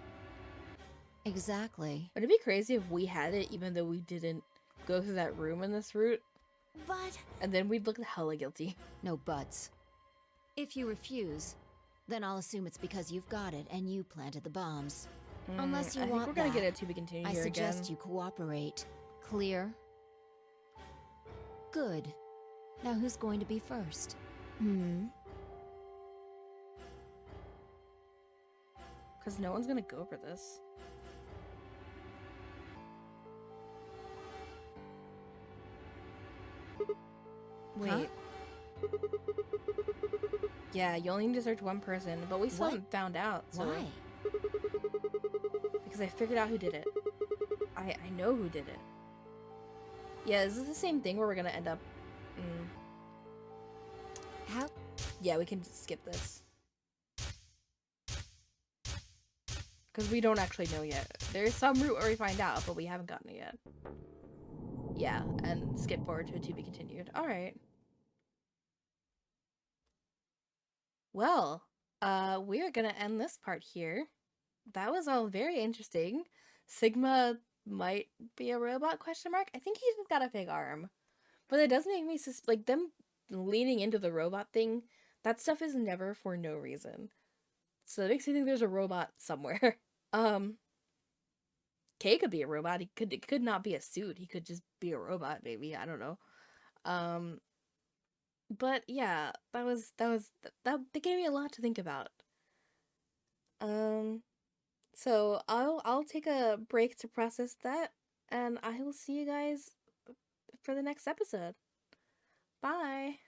Exactly. Would it be crazy if we had it even though we didn't go through that room in this route? But... And then we'd look hella guilty. No buts. If you refuse, then I'll assume it's because you've got it and you planted the bombs. Unless you I want think we're gonna that, get a to be continued I here suggest again. you cooperate. Clear? Good. Now who's going to be first? Because no one's gonna go for this. Wait. Huh? Yeah, you only need to search one person, but we still haven't found out, so... Why? Because I figured out who did it. I know who did it. Yeah, is this the same thing where we're gonna end up... How? Yeah, we can skip this. Because we don't actually know yet. There's some route where we find out, but we haven't gotten it yet. Yeah, and skip forward to be continued. Alright. Well, we're gonna end this part here. That was all very interesting. Sigma might be a robot, question mark? I think he's just got a big arm. But it does make me like them leaning into the robot thing, that stuff is never for no reason. So it makes me think there's a robot somewhere. K could be a robot. It could not be a suit. He could just be a robot, maybe. I don't know. But yeah, that gave me a lot to think about. So I'll take a break to process that, and I will see you guys for the next episode. Bye.